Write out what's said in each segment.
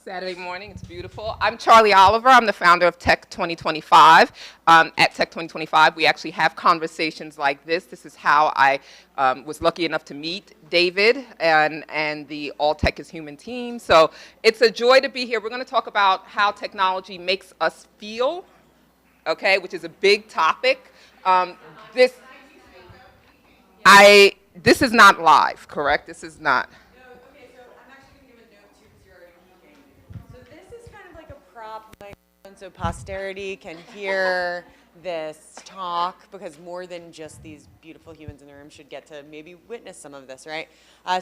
Saturday morning, it's beautiful. I'm Charlie Oliver. I'm the founder of Tech 2025. At Tech 2025, we actually have conversations like this. This is how I was lucky enough to meet David and the All Tech is Human team. So it's a joy to be here. We're going to talk about how technology makes us feel, okay, which is a big topic. This this is not live, correct? This is not. So posterity can hear this talk, because more than just these beautiful humans in the room should get to maybe witness some of this, right?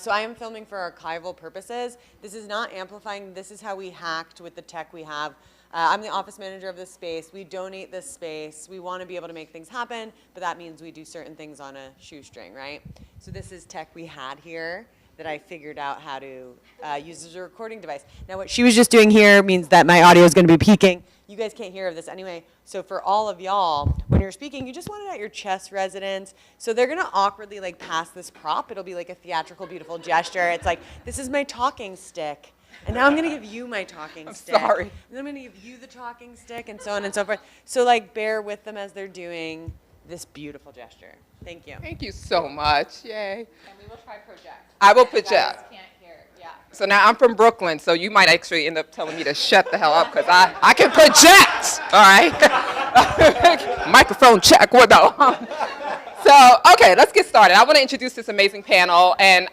So I am filming for archival purposes. This is not amplifying. This is how we hacked with the tech we have. I'm the office manager of this space. We donate this space. We want to be able to make things happen, but that means we do certain things on a shoestring, right? So this is tech we had here that I figured out how to use as a recording device. Now what she was just doing here means that my audio is going to be peaking. You guys can't hear of this anyway. So for all of y'all, when you're speaking, you just want it at your chest resonance. So they're going to awkwardly like pass this prop. It'll be like a theatrical, beautiful gesture. It's like, this is my talking stick. And now I'm going to give you my talking stick. Sorry. And then I'm going to give you the talking stick, and so on and so forth. So like bear with them as they're doing this beautiful gesture. Thank you. Thank you so much. Yay. And we will try project. I will You guys project. can't hear. Yeah. So now I'm from Brooklyn, so you might actually end up telling me to shut the hell up because I can project, all right? Microphone check, what though? So, okay, let's get started. I want to introduce this amazing panel, and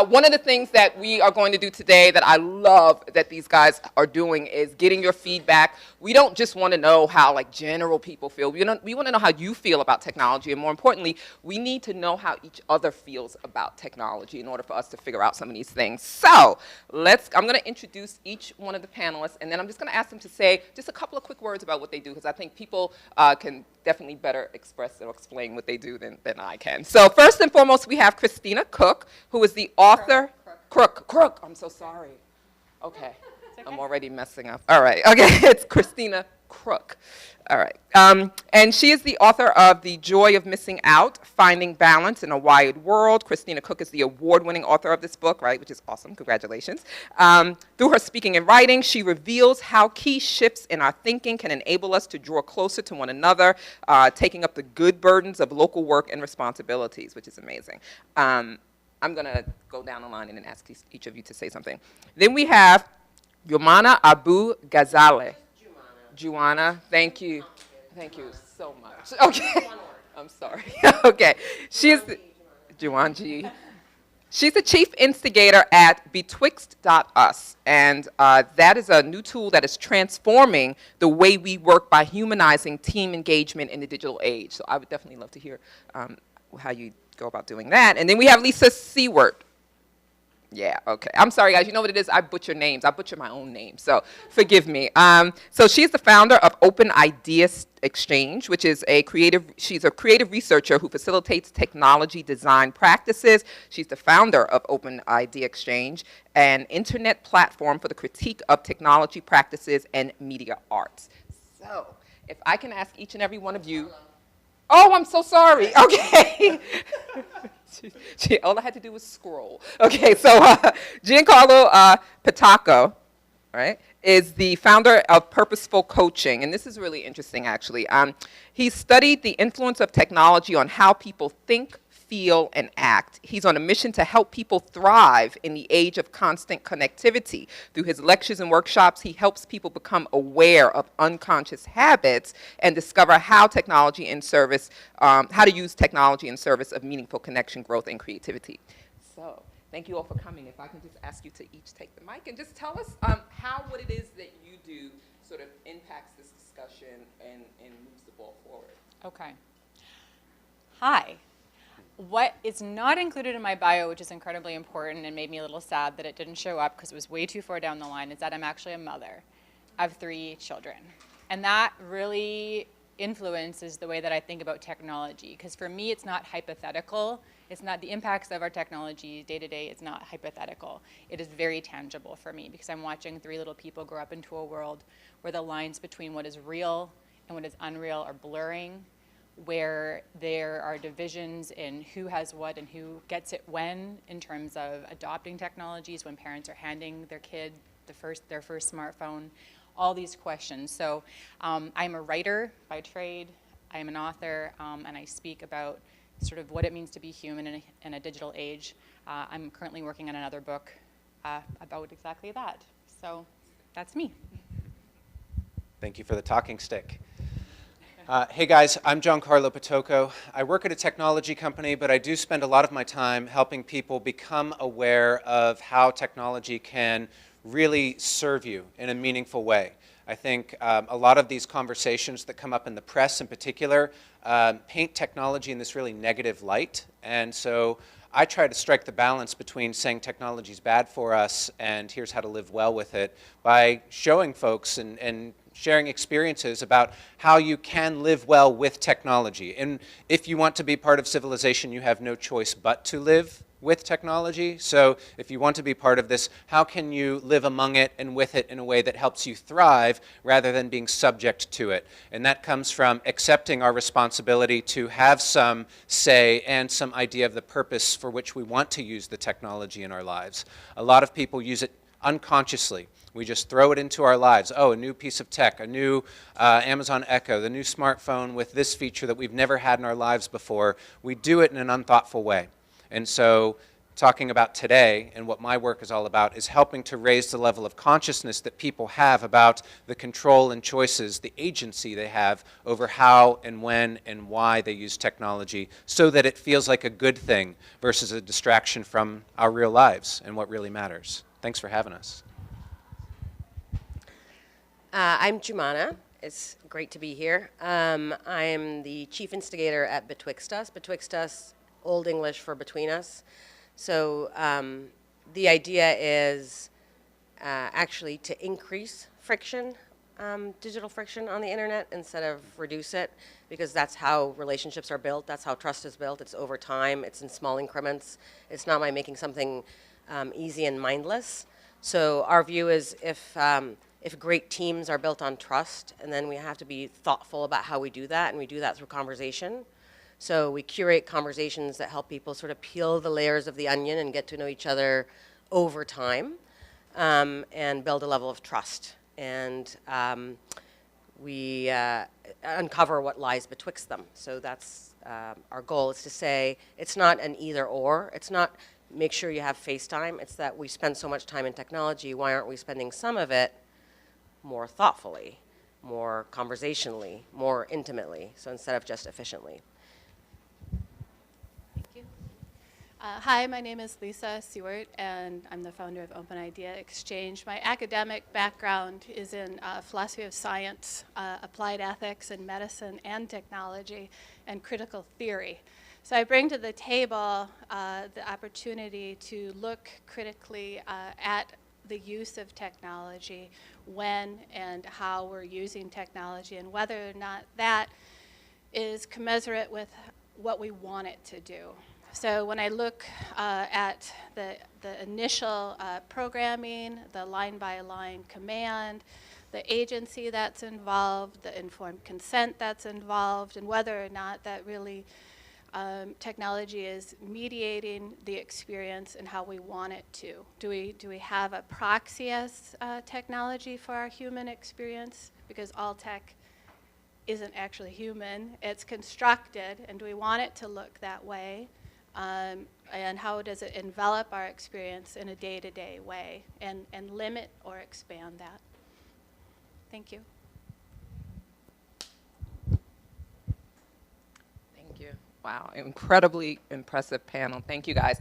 one of the things that we are going to do today that I love that these guys are doing is getting your feedback. We don't just want to know how like general people feel. We want to know how you feel about technology, and more importantly, we need to know how each other feels about technology in order for us to figure out some of these things. So, I'm going to introduce each one of the panelists, and then I'm just going to ask them to say just a couple of quick words about what they do, because I think people can definitely better express or explain what they do than I can. So first and foremost, we have Christina Cook, who is the author. Crook. I'm so sorry. Okay. I'm already messing up. All right. Okay. It's Christina Crook. All right. And she is the author of The Joy of Missing Out, Finding Balance in a Wired World. Christina Cook is the award-winning author of this book, right, which is awesome. Congratulations. Through her speaking and writing, she reveals how key shifts in our thinking can enable us to draw closer to one another, taking up the good burdens of local work and responsibilities, which is amazing. I'm going to go down the line and then ask each of you to say something. Then we have Yomana Abu Ghazaleh. Juana, thank you. Thank you so much. Okay. I'm sorry. Okay. She's Juanji. She's the chief instigator at Betwixt.us, and that is a new tool that is transforming the way we work by humanizing team engagement in the digital age. So I would definitely love to hear how you go about doing that. And then we have Lisa Siewert. Yeah, okay. I'm sorry, guys. You know what it is? I butcher names. I butcher my own name, so forgive me. So she's the founder of Open Idea Exchange, which is she's a creative researcher who facilitates technology design practices. She's the founder of Open Idea Exchange, an internet platform for the critique of technology practices and media arts. So if I can ask each and every one of you. Oh, I'm so sorry. Okay. All I had to do was scroll. Okay, so Giancarlo Pitocco, right, is the founder of Purposeful Coaching, and this is really interesting, actually. He studied the influence of technology on how people think, feel, and act. He's on a mission to help people thrive in the age of constant connectivity. Through his lectures and workshops, he helps people become aware of unconscious habits and discover how how to use technology in service of meaningful connection, growth, and creativity. So, thank you all for coming. If I can just ask you to each take the mic and just tell us how what it is that you do sort of impacts this discussion and moves the ball forward. Okay. Hi. What is not included in my bio, which is incredibly important and made me a little sad that it didn't show up because it was way too far down the line, is that I'm actually a mother of 3 children. And that really influences the way that I think about technology. Because for me, it's not hypothetical. It's not the impacts of our technology day to day. It's not hypothetical. It is very tangible for me because I'm watching 3 little people grow up into a world where the lines between what is real and what is unreal are blurring, where there are divisions in who has what and who gets it when in terms of adopting technologies, when parents are handing their kid their first smartphone, all these questions. So I'm a writer by trade, I'm an author, and I speak about sort of what it means to be human in a digital age. I'm currently working on another book about exactly that. So that's me. Thank you for the talking stick. Hey guys, I'm Giancarlo Pitocco. I work at a technology company, but I do spend a lot of my time helping people become aware of how technology can really serve you in a meaningful way. I think a lot of these conversations that come up in the press in particular paint technology in this really negative light. And so I try to strike the balance between saying technology is bad for us and here's how to live well with it by showing folks and sharing experiences about how you can live well with technology. And if you want to be part of civilization, you have no choice but to live with technology. So if you want to be part of this, how can you live among it and with it in a way that helps you thrive rather than being subject to it? And that comes from accepting our responsibility to have some say and some idea of the purpose for which we want to use the technology in our lives. A lot of people use it unconsciously. We just throw it into our lives. Oh, a new piece of tech, a new Amazon Echo, the new smartphone with this feature that we've never had in our lives before. We do it in an unthoughtful way. And so talking about today and what my work is all about is helping to raise the level of consciousness that people have about the control and choices, the agency they have over how and when and why they use technology so that it feels like a good thing versus a distraction from our real lives and what really matters. Thanks for having us. I'm Jumana. It's great to be here. I'm the chief instigator at Betwixt Us. Betwixt Us, Old English for between us. So the idea is actually to increase friction, digital friction on the internet instead of reduce it, because that's how relationships are built. That's how trust is built. It's over time. It's in small increments. It's not by making something easy and mindless. So our view is if great teams are built on trust, and then we have to be thoughtful about how we do that, and we do that through conversation. So we curate conversations that help people sort of peel the layers of the onion and get to know each other over time, and build a level of trust. And we uncover what lies betwixt them. So that's our goal, is to say it's not an either or. It's not make sure you have FaceTime. It's that we spend so much time in technology. Why aren't we spending some of it more thoughtfully, more conversationally, more intimately, so instead of just efficiently? Thank you. Hi, my name is Lisa Siewert, and I'm the founder of Open Idea Exchange. My academic background is in philosophy of science, applied ethics in medicine and technology, and critical theory. So I bring to the table the opportunity to look critically at the use of technology, when and how we're using technology, and whether or not that is commensurate with what we want it to do. So when I look at the initial programming, the line-by-line command, the agency that's involved, the informed consent that's involved, and whether or not that really technology is mediating the experience and how we want it to. Do we have a proxy as technology for our human experience? Because all tech isn't actually human. It's constructed, and do we want it to look that way? And how does it envelop our experience in a day-to-day way and limit or expand that? Thank you. Thank you. Wow, incredibly impressive panel. Thank you, guys.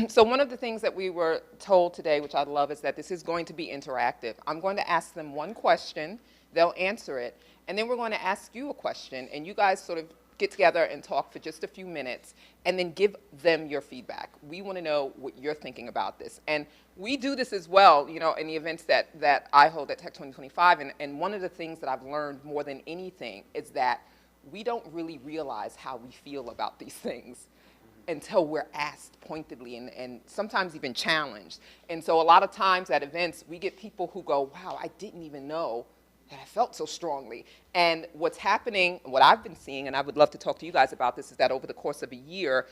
So one of the things that we were told today, which I love, is that this is going to be interactive. I'm going to ask them one question, they'll answer it, and then we're going to ask you a question, and you guys sort of get together and talk for just a few minutes, and then give them your feedback. We want to know what you're thinking about this. And we do this as well, you know, in the events that I hold at Tech 2025, and one of the things that I've learned more than anything is that we don't really realize how we feel about these things until we're asked pointedly and sometimes even challenged. And so a lot of times at events, we get people who go, wow, I didn't even know that I felt so strongly. And what's happening, what I've been seeing, and I would love to talk to you guys about this, is that over the course of a year,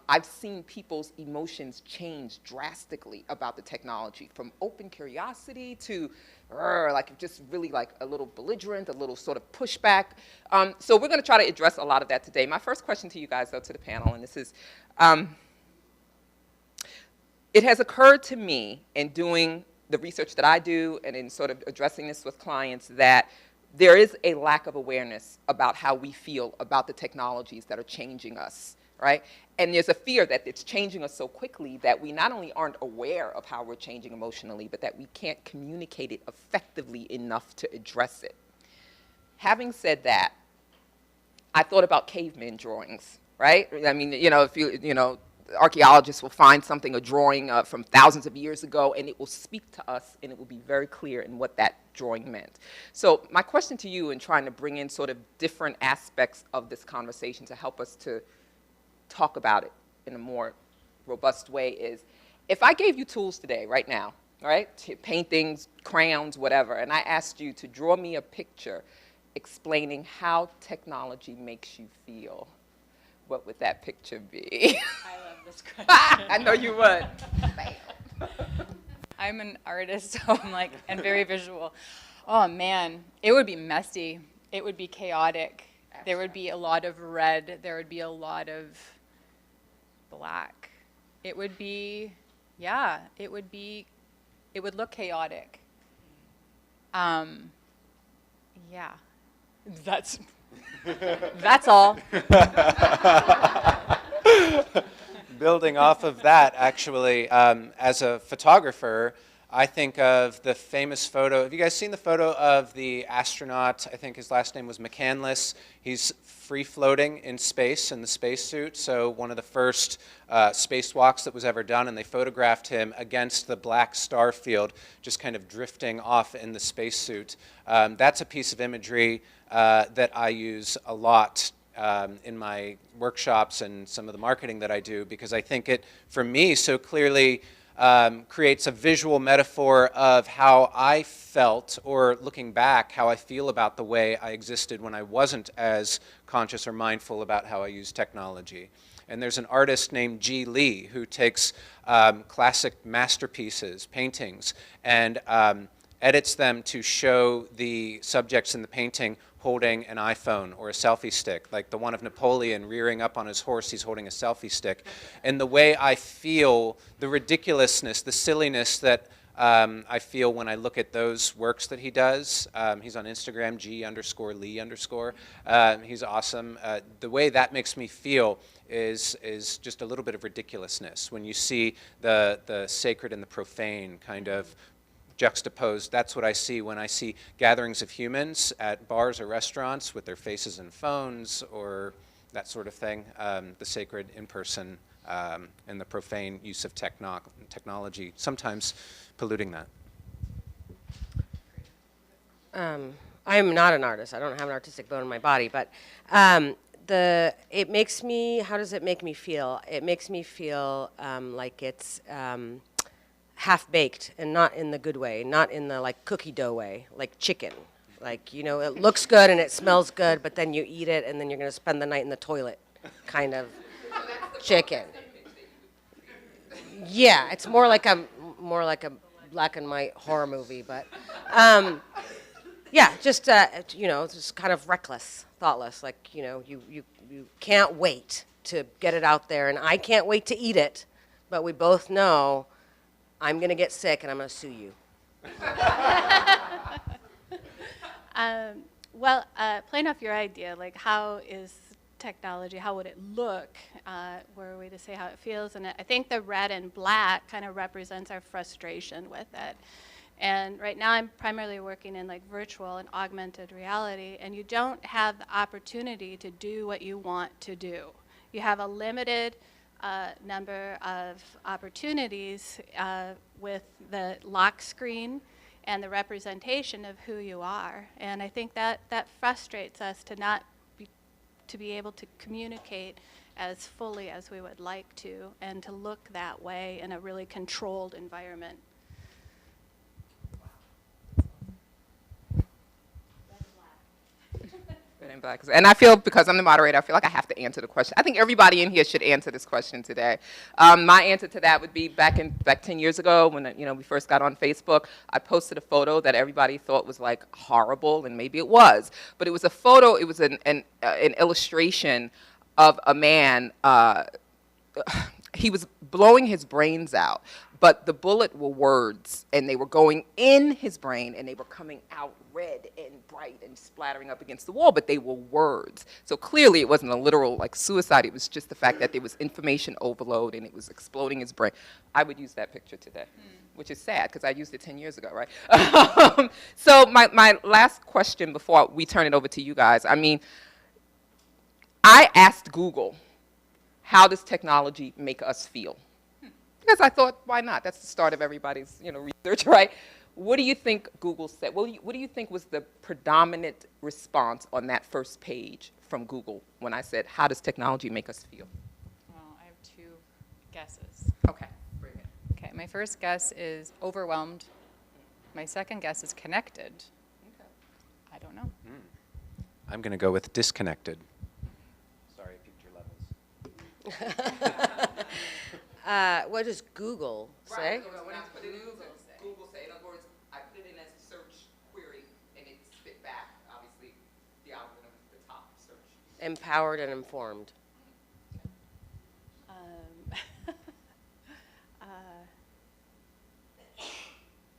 I've seen people's emotions change drastically about the technology, from open curiosity to like just really like a little belligerent, a little sort of pushback. So we're going to try to address a lot of that today. My first question to you guys, though, to the panel, and this is, it has occurred to me in doing the research that I do and in sort of addressing this with clients that there is a lack of awareness about how we feel about the technologies that are changing us, right? And there's a fear that it's changing us so quickly that we not only aren't aware of how we're changing emotionally, but that we can't communicate it effectively enough to address it. Having said that, I thought about caveman drawings, right? I mean, if archaeologists will find something, a drawing from thousands of years ago, and it will speak to us, and it will be very clear in what that drawing meant. So my question to you, in trying to bring in sort of different aspects of this conversation to help us to talk about it in a more robust way, is if I gave you tools today, right now, right, paintings, crayons, whatever, and I asked you to draw me a picture explaining how technology makes you feel, what would that picture be? I love this question. I know you would. I'm an artist, so I'm like, and very visual. Oh man, it would be messy. It would be chaotic. There would be a lot of red. There would be a lot of black. It would be, yeah, it would look chaotic. Yeah, that's all. Building off of that, actually, as a photographer, I think of the famous photo. Have you guys seen the photo of the astronaut? I think his last name was McCandless. He's free floating in space in the spacesuit. So one of the first spacewalks that was ever done, and they photographed him against the black star field, just kind of drifting off in the spacesuit. That's a piece of imagery that I use a lot in my workshops and some of the marketing that I do, because I think it, for me, so clearly creates a visual metaphor of how I felt, or looking back, how I feel about the way I existed when I wasn't as conscious or mindful about how I use technology. And there's an artist named G. Lee who takes classic masterpieces, paintings, and edits them to show the subjects in the painting holding an iPhone or a selfie stick, like the one of Napoleon rearing up on his horse, he's holding a selfie stick. And the way I feel, the ridiculousness, the silliness that I feel when I look at those works that he does. He's on Instagram, G_Lee_. He's awesome. The way that makes me feel is just a little bit of ridiculousness when you see the sacred and the profane kind of juxtaposed. That's what I see when I see gatherings of humans at bars or restaurants with their faces in phones or that sort of thing. The sacred in person and the profane use of technology, sometimes polluting that. I am not an artist. I don't have an artistic bone in my body, but it makes me, how does it make me feel? It makes me feel like it's half-baked, and not in the good way, not in the like cookie dough way, like chicken. Like, you know, it looks good and it smells good, but then you eat it and then you're going to spend the night in the toilet kind of chicken. Yeah, it's more like a black and white horror movie, but yeah, just you know, just kind of reckless, thoughtless. Like, you know, you can't wait to get it out there, and I can't wait to eat it, but we both know I'm going to get sick and I'm going to sue you. Well, playing off your idea, like how is technology, how would it look, were we to say how it feels, and I think the red and black kind of represents our frustration with it. And right now I'm primarily working in like virtual and augmented reality, and you don't have the opportunity to do what you want to do. You have a limited number of opportunities with the lock screen and the representation of who you are. And I think that frustrates us to be able to communicate as fully as we would like to, and to look that way in a really controlled environment. in black. And I feel, because I'm the moderator, I feel like I have to answer the question. I think everybody in here should answer this question today. My answer to that would be back 10 years ago when we first got on Facebook, I posted a photo that everybody thought was like horrible, and maybe it was. But it was a photo, it was an illustration of a man, he was blowing his brains out, but the bullet were words, and they were going in his brain, and they were coming out red and bright and splattering up against the wall, but they were words. So clearly it wasn't a literal like suicide, it was just the fact that there was information overload and it was exploding his brain. I would use that picture today, which is sad because I used it 10 years ago, right? So my last question before we turn it over to you guys, I mean, I asked Google, how does technology make us feel? Because I thought, why not? That's the start of everybody's research, right? What do you think Google said? What do you think was the predominant response on that first page from Google when I said, how does technology make us feel? Well, I have two guesses. Okay, bring it. Okay, my first guess is overwhelmed. My second guess is connected. Okay. I don't know. I'm going to go with disconnected. Sorry, I peaked your levels. What does Google say? Right, so when I put it in Google say, in other words, I put it in as a search query and it spit back, obviously, the algorithm, the top search. Empowered and informed.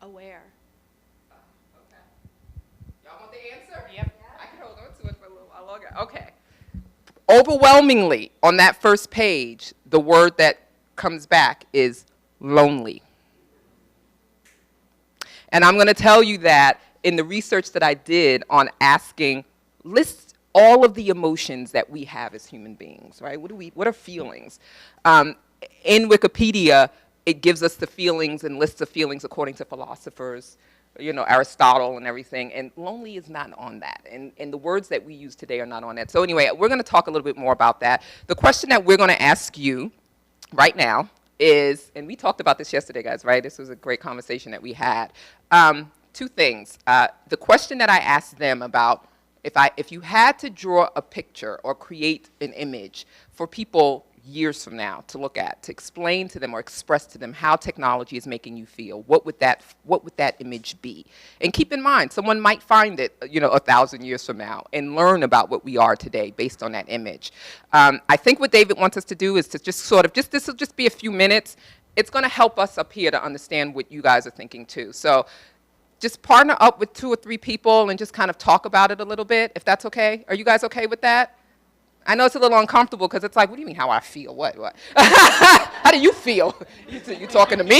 Aware. Okay. Y'all want the answer? Yep. I can hold on to it for a little while longer. Okay. Overwhelmingly, on that first page, the word that comes back is lonely. And I'm going to tell you that in the research that I did on asking, list all of the emotions that we have as human beings, right? What are feelings? In Wikipedia, it gives us the feelings and lists of feelings according to philosophers, Aristotle and everything, and lonely is not on that. And the words that we use today are not on that. So anyway, we're going to talk a little bit more about that. The question that we're going to ask you right now is, and we talked about this yesterday, guys, right? This was a great conversation that we had. Two things. The question that I asked them about, if you had to draw a picture or create an image for people years from now to look at, to explain to them or express to them how technology is making you feel, what would that image be? And keep in mind, someone might find it 1,000 years from now and learn about what we are today based on that image. I think what David wants us to do is to this will just be a few minutes. It's going to help us up here to understand what you guys are thinking too. So just partner up with 2 or 3 people and just kind of talk about it a little bit, if that's okay. Are you guys okay with that? I know it's a little uncomfortable because it's like, what do you mean how I feel? What? How do you feel? You talking to me?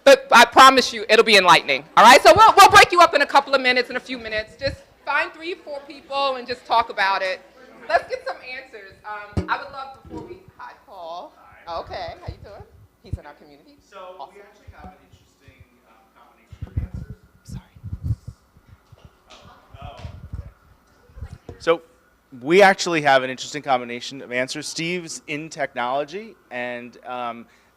But I promise you, it'll be enlightening. All right, so we'll break you up in a couple of minutes, in a few minutes. Just find 3 or 4 people and just talk about it. Let's get some answers. I would love before we, hi, Paul. Hi. Okay, how you doing? He's in our community. So Awesome. we actually have an interesting combination of answers. Sorry. Okay. So we actually have an interesting combination of answers. Steve's in technology, and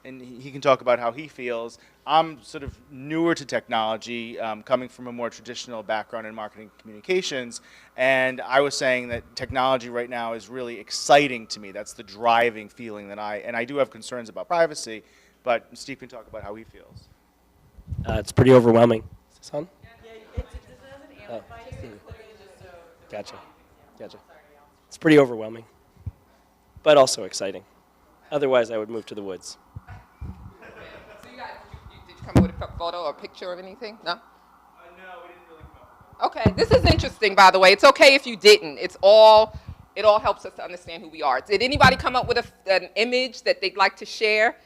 he can talk about how he feels. I'm sort of newer to technology, coming from a more traditional background in marketing communications, and I was saying that technology right now is really exciting to me. That's the driving feeling that I do have concerns about privacy, but Steve can talk about how he feels. It's pretty overwhelming. Is this on? It doesn't amplify you. Gotcha. It's pretty overwhelming, but also exciting. Otherwise, I would move to the woods. So you guys, did you come up with a photo or a picture of anything? No? No, we didn't really come up with Okay, this is interesting, by the way. It's okay if you didn't. It all helps us to understand who we are. Did anybody come up with an image that they'd like to share?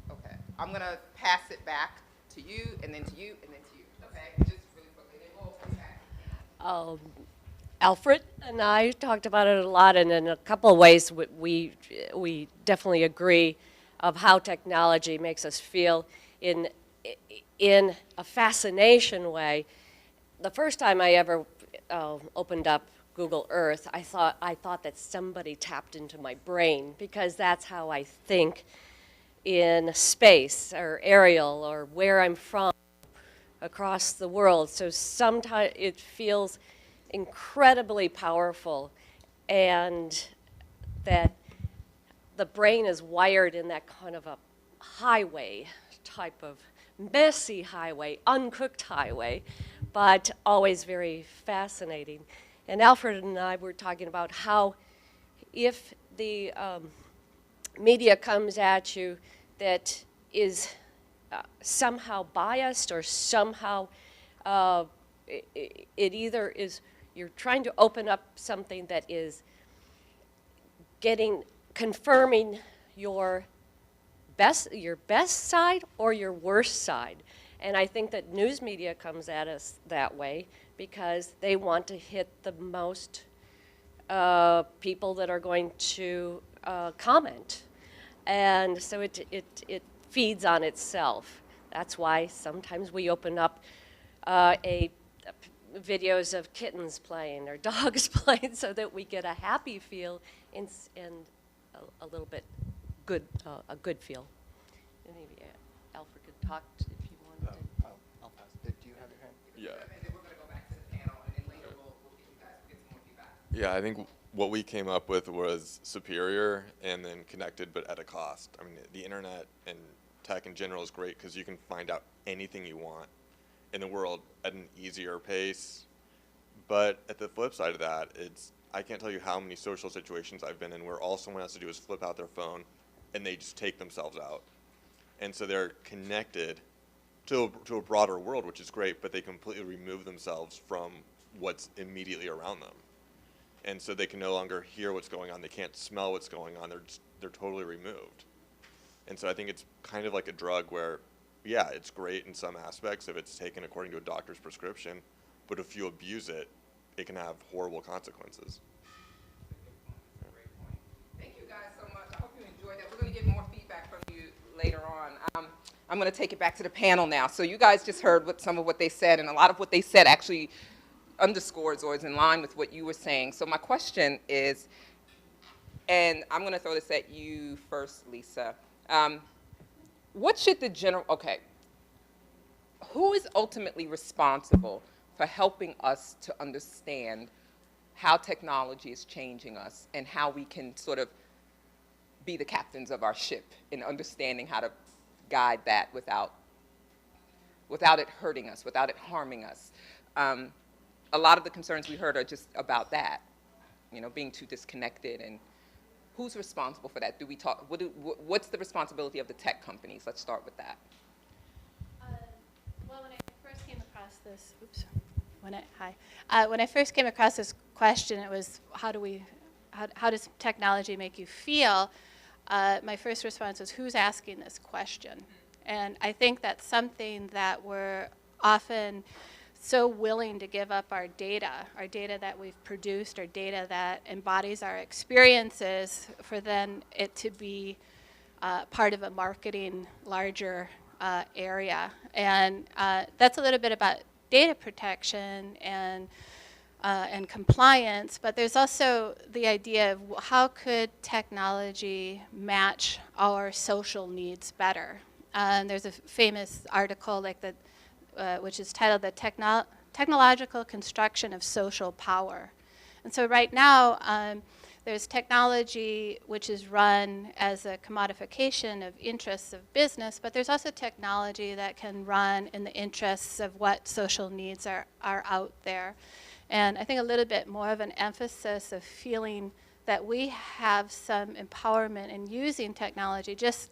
Okay, I'm going to pass it back to you, and then to you, and then to you. Okay, just really quickly. They all come back. Alfred and I talked about it a lot, and in a couple of ways we definitely agree of how technology makes us feel in a fascination way. The first time I ever opened up Google Earth, I thought that somebody tapped into my brain, because that's how I think in space or aerial or where I'm from across the world. So sometimes it feels incredibly powerful, and that the brain is wired in that kind of a highway type of messy highway, uncooked highway, but always very fascinating. And Alfred and I were talking about how if the media comes at you that is somehow biased or somehow it either is you're trying to open up something that is confirming your best side or your worst side. And I think that news media comes at us that way because they want to hit the most people that are going to comment. And so it feeds on itself. That's why sometimes we open up videos of kittens playing or dogs playing so that we get a happy feel and a little bit good, a good feel. Maybe Alfred could talk if you wanted to. I'll pass. Do you have your hand? Yeah. And then we're going to go back to the panel, and then later we'll get you guys get some more feedback. Yeah, I think what we came up with was superior and then connected, but at a cost. I mean, the internet and tech in general is great because you can find out anything you want in the world at an easier pace. But at the flip side of that, I can't tell you how many social situations I've been in where all someone has to do is flip out their phone and they just take themselves out. And so they're connected to a broader world, which is great, but they completely remove themselves from what's immediately around them. And so they can no longer hear what's going on. They can't smell what's going on. They're totally removed. And so I think it's kind of like a drug where, yeah, it's great in some aspects if it's taken according to a doctor's prescription, but if you abuse it, it can have horrible consequences. Great point. Thank you guys so much. I hope you enjoyed that. We're going to get more feedback from you later on. I'm going to take it back to the panel now. So you guys just heard some of what they said, and a lot of what they said actually underscores or is in line with what you were saying. So my question is, and I'm going to throw this at you first, Lisa. What should who is ultimately responsible for helping us to understand how technology is changing us and how we can sort of be the captains of our ship in understanding how to guide that without it hurting us, without it harming us? A lot of the concerns we heard are just about that, being too disconnected. And who's responsible for that? What's the responsibility of the tech companies? Let's start with that. Well, when I first came across this, when I first came across this question, it was how does technology make you feel? My first response was, who's asking this question? And I think that's something that we're often so willing to give up our data that we've produced, our data that embodies our experiences, for then it to be part of a marketing larger area. And that's a little bit about data protection and compliance, but there's also the idea of how could technology match our social needs better. And there's a famous article which is titled "The Technological Construction of Social Power." And so right now, there's technology which is run as a commodification of interests of business, but there's also technology that can run in the interests of what social needs are out there. And I think a little bit more of an emphasis of feeling that we have some empowerment in using technology just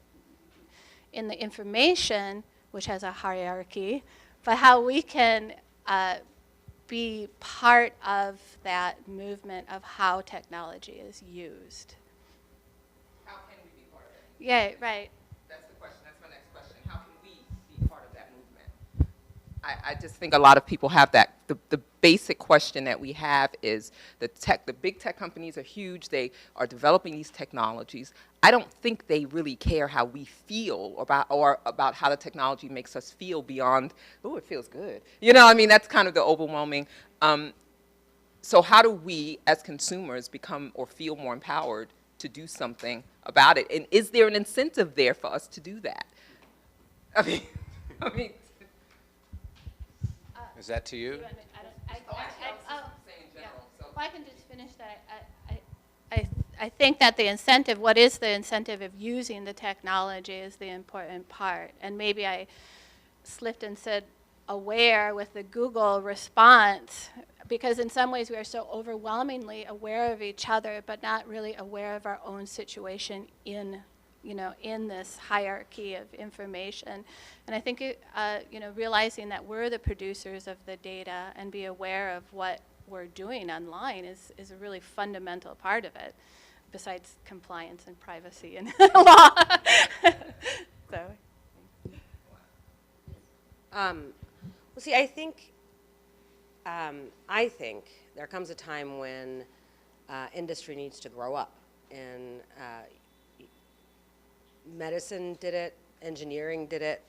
in the information, which has a hierarchy, but how we can be part of that movement of how technology is used. How can we be part of it? Yeah, right. That's the question. That's my next question. How can we be part of that movement? I just think a lot of people have that. The basic question that we have is the big tech companies are huge. They are developing these technologies. I don't think they really care how we feel about how the technology makes us feel beyond, oh, it feels good. That's kind of the overwhelming. So how do we as consumers become or feel more empowered to do something about it? And is there an incentive there for us to do that? I mean. Is that to you? I can just finish that, I think that the incentive, what is the incentive of using the technology is the important part. And maybe I slipped and said aware with the Google response, because in some ways we are so overwhelmingly aware of each other, but not really aware of our own situation in this hierarchy of information. And I think realizing that we're the producers of the data and be aware of what we're doing online is a really fundamental part of it, besides compliance and privacy and law. So. Well, see, I think there comes a time when industry needs to grow up, and medicine did it, engineering did it.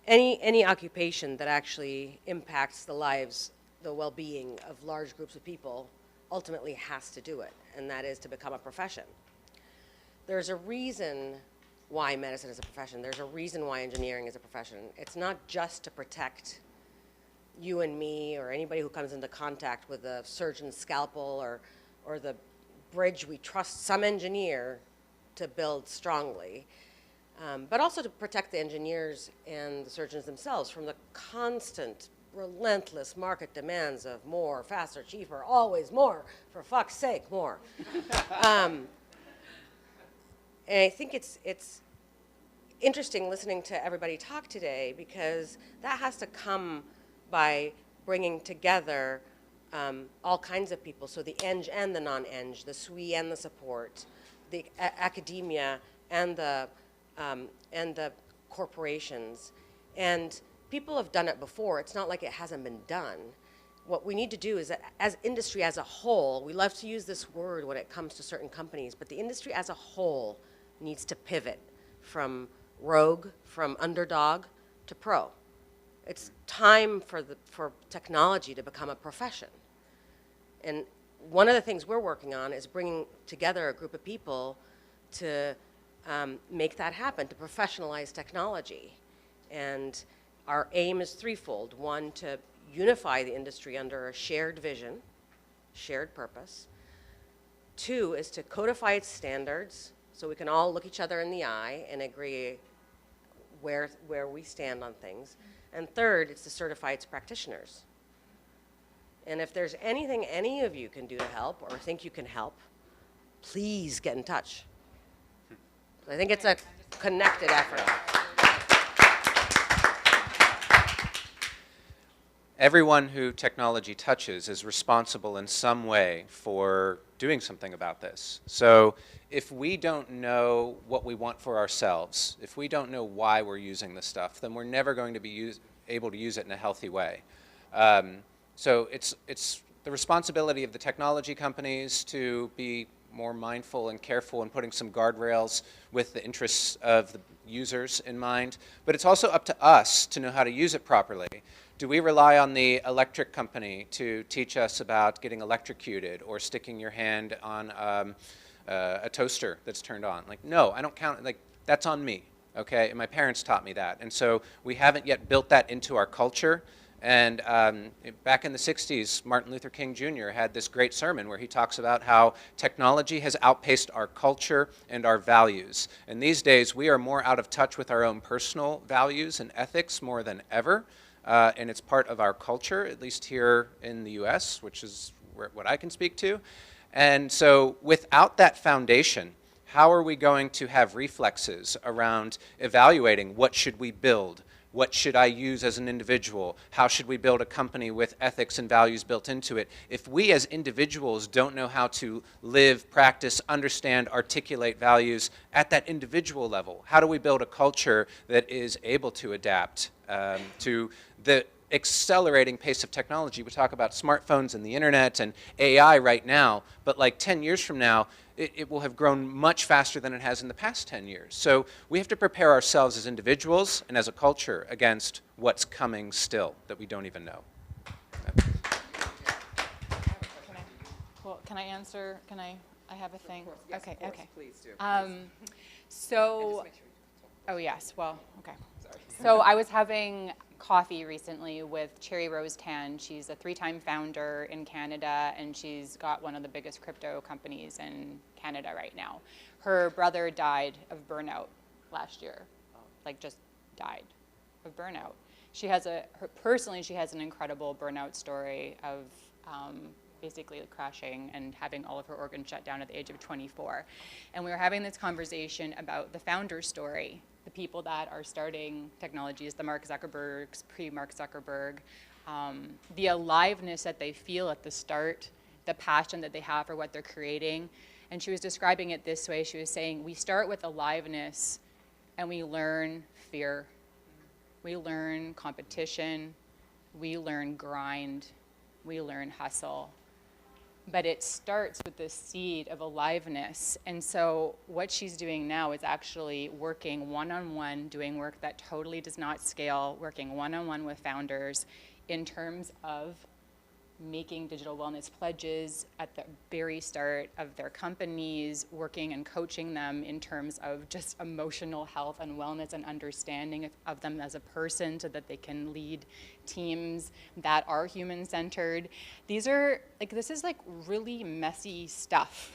Any occupation that actually impacts the lives, the well-being of large groups of people ultimately has to do it, and that is to become a profession. There's a reason why medicine is a profession. There's a reason why engineering is a profession. It's not just to protect you and me or anybody who comes into contact with a surgeon's scalpel or the bridge we trust some engineer to build strongly, but also to protect the engineers and the surgeons themselves from the constant, relentless market demands of more, faster, cheaper, always more, for fuck's sake, more. And I think it's interesting listening to everybody talk today, because that has to come by bringing together all kinds of people, so the eng and the non-eng, the SWE and the support, the academia and the corporations. And people have done it before. It's not like it hasn't been done. What we need to do is that as industry as a whole, we love to use this word when it comes to certain companies, but the industry as a whole needs to pivot from rogue, from underdog to pro. It's time for technology to become a profession. And one of the things we're working on is bringing together a group of people to make that happen, to professionalize technology. And our aim is threefold. One, to unify the industry under a shared vision, shared purpose. Two is to codify its standards so we can all look each other in the eye and agree where we stand on things. And third, it's to certify its practitioners. And if there's anything any of you can do to help or think you can help, please get in touch. I think it's a connected effort. Everyone who technology touches is responsible in some way for doing something about this. So if we don't know what we want for ourselves, if we don't know why we're using this stuff, then we're never going to be able to use it in a healthy way. So it's the responsibility of the technology companies to be more mindful and careful in putting some guardrails with the interests of the users in mind. But it's also up to us to know how to use it properly. Do we rely on the electric company to teach us about getting electrocuted or sticking your hand on a toaster that's turned on? Like, no, I don't count. Like, that's on me, okay? And my parents taught me that. And so we haven't yet built that into our culture. And back in the 60s, Martin Luther King Jr. had this great sermon where he talks about how technology has outpaced our culture and our values. And these days, we are more out of touch with our own personal values and ethics more than ever. And it's part of our culture, at least here in the US, which is what I can speak to. And so without that foundation, how are we going to have reflexes around evaluating what should we build? What should I use as an individual? How should we build a company with ethics and values built into it? If we as individuals don't know how to live, practice, understand, articulate values at that individual level, how do we build a culture that is able to adapt to the accelerating pace of technology? We talk about smartphones and the internet and AI right now, but like 10 years from now, it will have grown much faster than it has in the past 10 years. So we have to prepare ourselves as individuals and as a culture against what's coming still that we don't even know. Can I answer? I have a thing. Yes, okay, of course, okay. please do. So, oh yes, well, okay. So I was having coffee recently with Cherry Rose Tan. She's a 3-time founder in Canada, and she's got one of the biggest crypto companies in Canada right now. Her brother died of burnout last year, like just died of burnout. She has personally, she has an incredible burnout story of basically crashing and having all of her organs shut down at the age of 24. And we were having this conversation about the founder story, the people that are starting technologies, the Mark Zuckerbergs, pre-Mark Zuckerberg, the aliveness that they feel at the start, the passion that they have for what they're creating. And she was describing it this way. She was saying, we start with aliveness and we learn fear. We learn competition. We learn grind. We learn hustle. But it starts with this seed of aliveness. And so what she's doing now is actually working one-on-one, doing work that totally does not scale, working one-on-one with founders in terms of making digital wellness pledges at the very start of their companies, working and coaching them in terms of just emotional health and wellness and understanding of them as a person so that they can lead teams that are human-centered. This is like really messy stuff.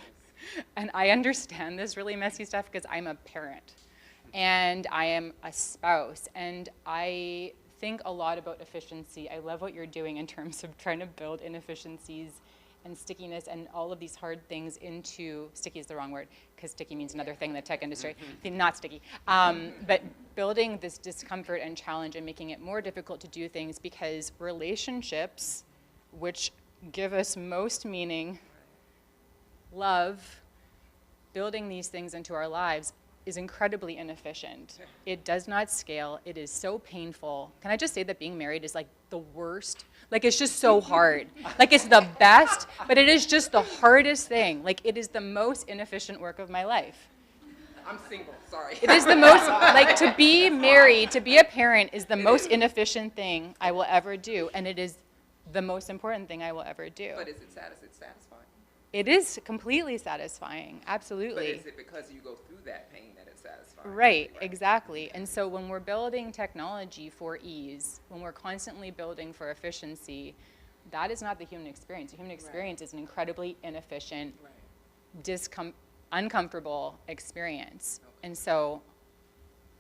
And I understand this really messy stuff because I'm a parent and I am a spouse, and I think a lot about efficiency. I love what you're doing in terms of trying to build inefficiencies and stickiness and all of these hard things into, sticky is the wrong word, because sticky means another thing in the tech industry, not sticky, but building this discomfort and challenge and making it more difficult to do things, because relationships, which give us most meaning, love, building these things into our lives is incredibly inefficient. It does not scale. It is so painful. Can I just say that being married is like the worst? Like, it's just so hard. Like, it's the best, but it is just the hardest thing. Like, it is the most inefficient work of my life. I'm single, sorry. It is the most, like, to be married, to be a parent is the most inefficient thing I will ever do, and it is the most important thing I will ever do. But is it satisfying? It is completely satisfying, absolutely. But is it because you go through that pain that it's satisfying? Right, exactly. And so when we're building technology for ease, when we're constantly building for efficiency, that is not the human experience. The human experience is an incredibly inefficient, uncomfortable experience. Okay. And so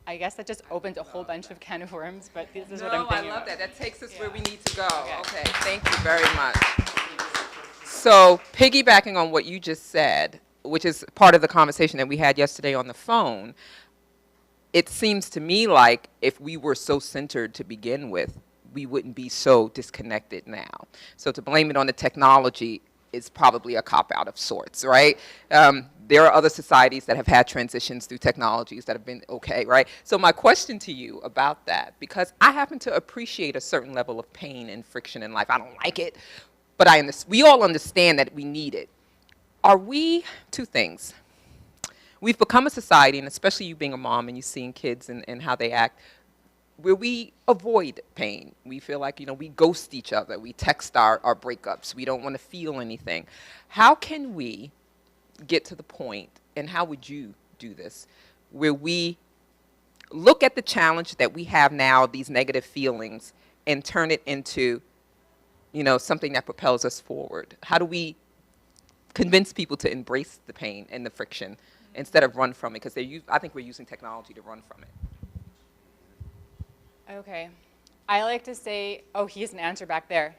I guess that just opens a whole bunch of can of worms, but this is what I'm thinking. No, I love that. That takes us where we need to go. Okay, thank you very much. So piggybacking on what you just said, which is part of the conversation that we had yesterday on the phone, it seems to me like if we were so centered to begin with, we wouldn't be so disconnected now. So to blame it on the technology is probably a cop-out of sorts, right? There are other societies that have had transitions through technologies that have been okay, right? So my question to you about that, because I happen to appreciate a certain level of pain and friction in life. I don't like it, but we all understand that we need it. Are we, two things. We've become a society, and especially you being a mom and you seeing kids and how they act, where we avoid pain. We feel like, we ghost each other. We text our breakups. We don't want to feel anything. How can we get to the point, and how would you do this, where we look at the challenge that we have now, these negative feelings, and turn it into something that propels us forward? How do we convince people to embrace the pain and the friction instead of run from it? Because I think we're using technology to run from it. Okay. I like to say, he has an answer back there.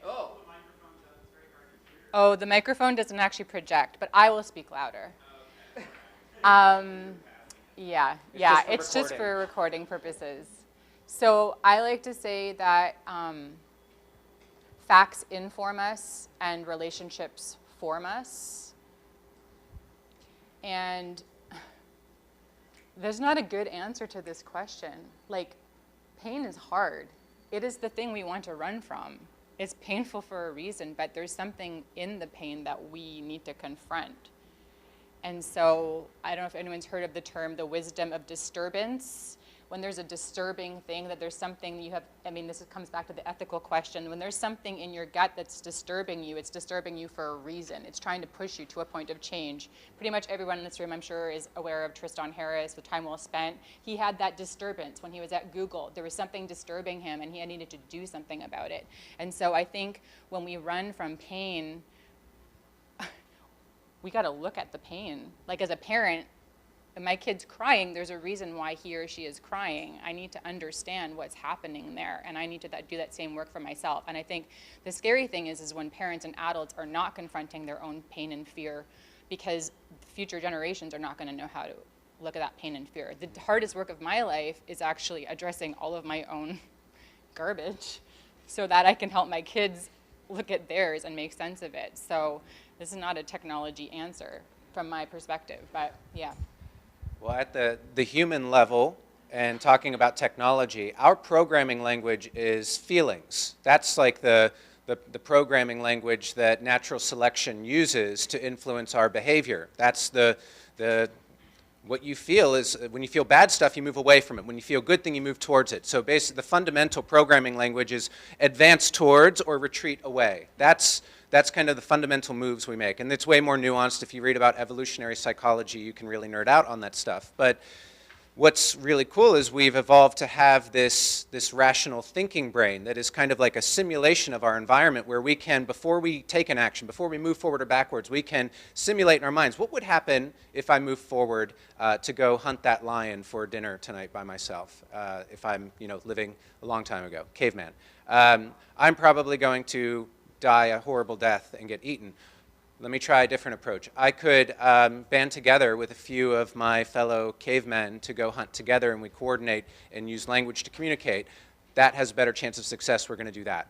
Oh, the microphone doesn't actually project, but I will speak louder. It's just for recording purposes. So I like to say that facts inform us and relationships form us. And there's not a good answer to this question. Like, pain is hard. It is the thing we want to run from. It's painful for a reason, but there's something in the pain that we need to confront. And so I don't know if anyone's heard of the term, the wisdom of disturbance. when there's a disturbing thing, that there's something you have, I mean, this comes back to the ethical question. When there's something in your gut that's disturbing you, it's disturbing you for a reason. It's trying to push you to a point of change. Pretty much everyone in this room, I'm sure, is aware of Tristan Harris, with Time Well Spent. He had that disturbance when he was at Google. There was something disturbing him, and he needed to do something about it. And so I think when we run from pain, we got to look at the pain. Like, as a parent, if my kid's crying, there's a reason why he or she is crying. I need to understand what's happening there, and I need to do that same work for myself. And I think the scary thing is when parents and adults are not confronting their own pain and fear, because future generations are not going to know how to look at that pain and fear. The hardest work of my life is actually addressing all of my own garbage so that I can help my kids look at theirs and make sense of it. So this is not a technology answer from my perspective, but yeah. Well, at the human level, and talking about technology, our programming language is feelings. That's like the programming language that natural selection uses to influence our behavior. That's what you feel is, when you feel bad stuff, you move away from it. When you feel good thing, you move towards it. So basically, the fundamental programming language is advance towards or retreat away. That's kind of the fundamental moves we make. And it's way more nuanced. If you read about evolutionary psychology, you can really nerd out on that stuff. But what's really cool is we've evolved to have this rational thinking brain that is kind of like a simulation of our environment, where we can, before we take an action, before we move forward or backwards, we can simulate in our minds, what would happen if I move forward to go hunt that lion for dinner tonight by myself, if I'm living a long time ago, caveman. I'm probably going to die a horrible death and get eaten. Let me try a different approach. I could band together with a few of my fellow cavemen to go hunt together, and we coordinate and use language to communicate. That has a better chance of success. We're going to do that.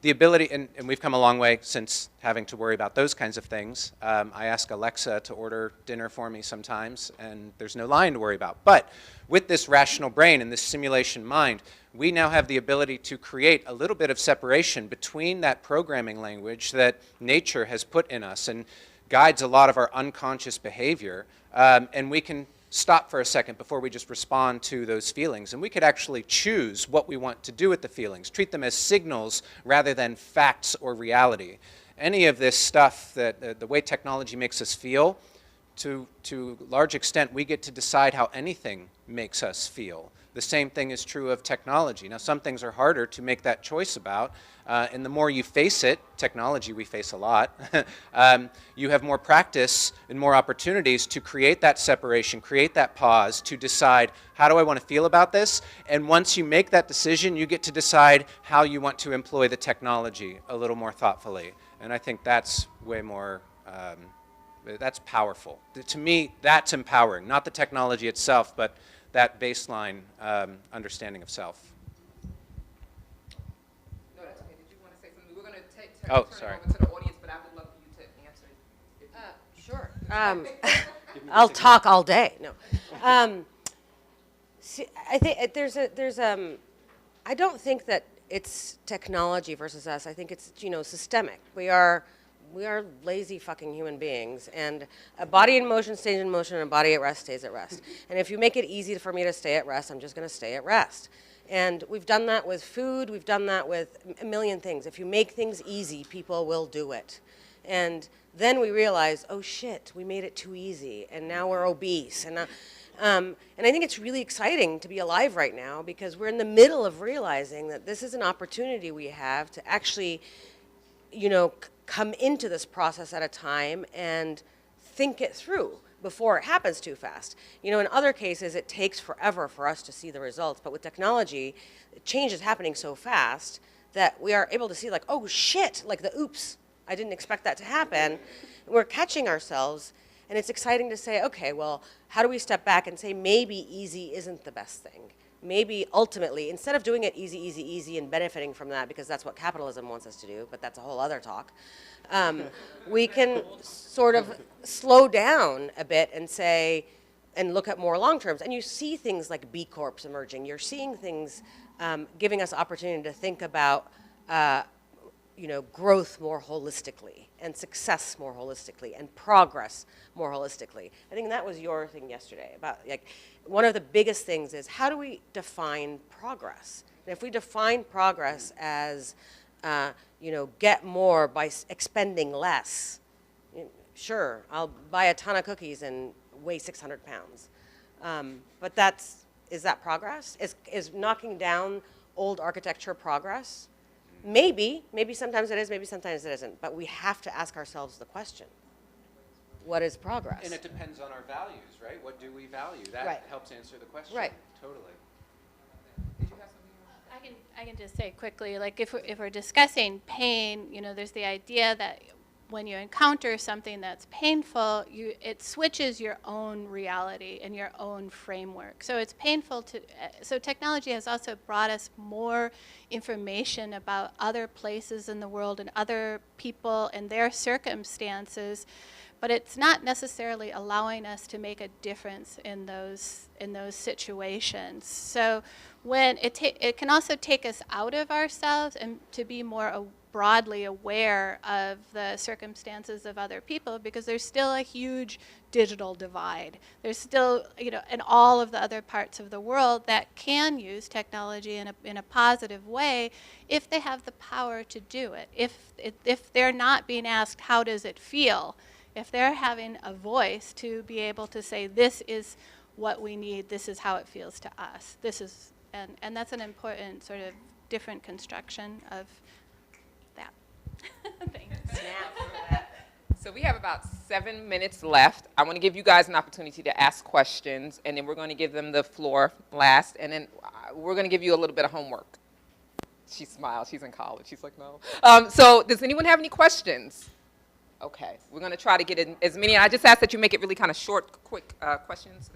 The ability, and we've come a long way since having to worry about those kinds of things. I ask Alexa to order dinner for me sometimes, and there's no lion to worry about. But with this rational brain and this simulation mind, we now have the ability to create a little bit of separation between that programming language that nature has put in us and guides a lot of our unconscious behavior. And we can stop for a second before we just respond to those feelings. And we could actually choose what we want to do with the feelings, treat them as signals rather than facts or reality. Any of this stuff, that the way technology makes us feel, to a large extent, we get to decide how anything makes us feel. The same thing is true of technology. Now, some things are harder to make that choice about, and the more you face it, technology we face a lot, you have more practice and more opportunities to create that separation, create that pause, to decide, how do I want to feel about this? And once you make that decision, you get to decide how you want to employ the technology a little more thoughtfully. And I think that's way more, that's powerful. To me, that's empowering, not the technology itself, but that baseline understanding of self. No, that's okay. Did you want to say something? We're going to Oh, turn sorry. it over to the audience, but I would love for you to answer. Sure. I'll talk all day. No. See, I think I don't think that it's technology versus us. I think it's systemic. We are lazy fucking human beings, and a body in motion stays in motion, and a body at rest stays at rest. And if you make it easy for me to stay at rest, I'm just going to stay at rest. And we've done that with food. We've done that with a million things. If you make things easy, people will do it. And then we realize, oh shit, we made it too easy, and now we're obese. And I think it's really exciting to be alive right now, because we're in the middle of realizing that this is an opportunity we have to actually, come into this process at a time and think it through before it happens too fast. In other cases, it takes forever for us to see the results, but with technology, change is happening so fast that we are able to see, like, oh shit, like the oops, I didn't expect that to happen. We're catching ourselves, and it's exciting to say, okay, well, how do we step back and say maybe easy isn't the best thing? Maybe ultimately, instead of doing it easy, easy, easy and benefiting from that, because that's what capitalism wants us to do, but that's a whole other talk, we can sort of slow down a bit and say, and look at more long terms. And you see things like B Corps emerging. You're seeing things giving us opportunity to think about growth more holistically, and success more holistically, and progress more holistically. I think that was your thing yesterday about, like, one of the biggest things is how do we define progress? And if we define progress as, get more by expending less, sure, I'll buy a ton of cookies and weigh 600 pounds. But is that progress? Is knocking down old architecture progress? Maybe sometimes it is, maybe sometimes it isn't. But we have to ask ourselves the question, what is progress? And it depends on our values, right? What do we value? That Right. helps answer the question. Right. Totally. I can just say quickly, like if we're discussing pain, there's the idea that when you encounter something that's painful, it switches your own reality and your own framework. So it's painful so technology has also brought us more information about other places in the world and other people and their circumstances, but it's not necessarily allowing us to make a difference in those situations. So when it can also take us out of ourselves and to be more broadly aware of the circumstances of other people, because there's still a huge digital divide. There's still, in all of the other parts of the world that can use technology in a positive way if they have the power to do it. If they're not being asked, how does it feel? If they're having a voice to be able to say, this is what we need, this is how it feels to us. And that's an important sort of different construction of that. Thanks. So we have about 7 minutes left. I want to give you guys an opportunity to ask questions, and then we're going to give them the floor last, and then we're going to give you a little bit of homework. She smiles. She's in college. She's like, no. So does anyone have any questions? Okay. We're going to try to get in as many. I just ask that you make it really kind of short, quick questions.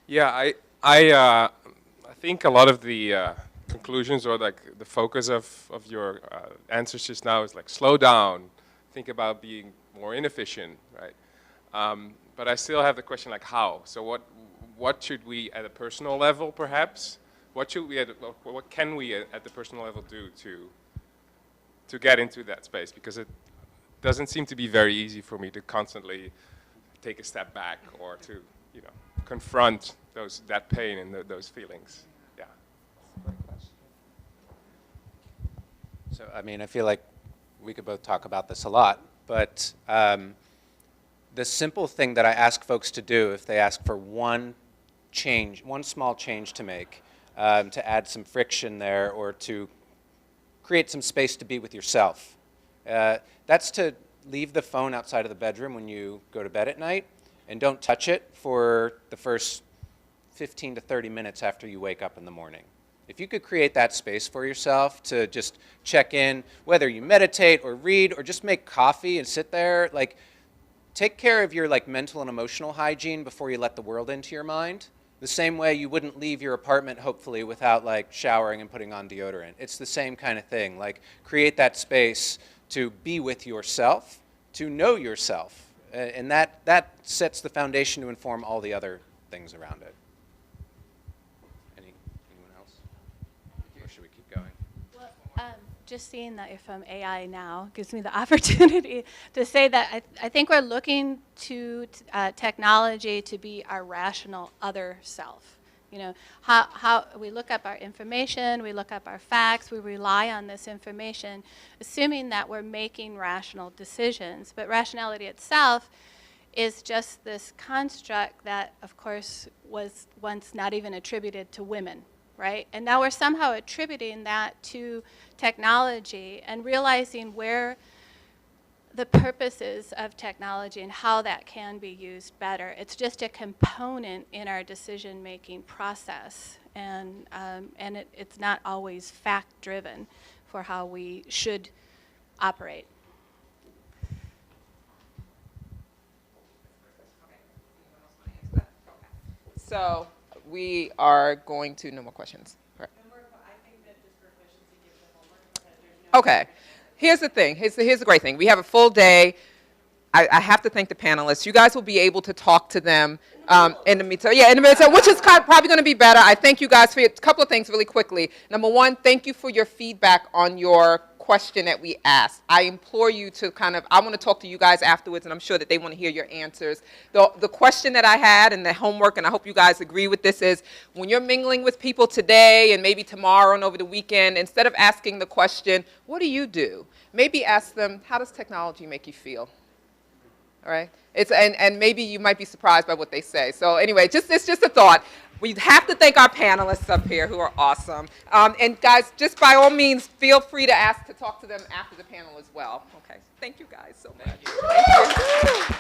Yeah, I think a lot of the conclusions or like the focus of your answers just now is like slow down, think about being more inefficient, right? But I still have the question like how? So what should we at a personal level perhaps? What can we at the personal level do to get into that space? Because it doesn't seem to be very easy for me to constantly take a step back or to confront that pain and those feelings. Yeah. So, I feel like we could both talk about this a lot, but the simple thing that I ask folks to do if they ask for one small change to make, to add some friction there or to create some space to be with yourself, that's to leave the phone outside of the bedroom when you go to bed at night and don't touch it for the first 15 to 30 minutes after you wake up in the morning. If you could create that space for yourself to just check in, whether you meditate or read or just make coffee and sit there, like take care of your mental and emotional hygiene before you let the world into your mind. The same way you wouldn't leave your apartment, hopefully, without showering and putting on deodorant. It's the same kind of thing. Create that space to be with yourself, to know yourself. And that sets the foundation to inform all the other things around it. Anyone else? Or should we keep going? Well, just seeing that you're from AI now gives me the opportunity to say that I think we're looking to technology to be our rational other self. How we look up our information, we look up our facts, we rely on this information, assuming that we're making rational decisions. But rationality itself is just this construct that, of course, was once not even attributed to women, right? And now we're somehow attributing that to technology and realizing where the purposes of technology and how that can be used better. It's just a component in our decision-making process, and it's not always fact-driven for how we should operate. So we are going to, no more questions. Right. Okay. Here's the thing. Here's the great thing. We have a full day. I have to thank the panelists. You guys will be able to talk to them in the meantime. Yeah, in the meantime, which is probably going to be better. I thank you guys for a couple of things really quickly. Number one, thank you for your feedback on your question that we asked. I implore you to I want to talk to you guys afterwards, and I'm sure that they want to hear your answers. The question that I had and the homework, and I hope you guys agree with this, is when you're mingling with people today and maybe tomorrow and over the weekend, instead of asking the question, what do you do? Maybe ask them, how does technology make you feel? All right? And maybe you might be surprised by what they say. So anyway, it's just a thought. We have to thank our panelists up here who are awesome. And guys, just by all means, feel free to talk to them after the panel as well. Okay, thank you guys so much. Thank you.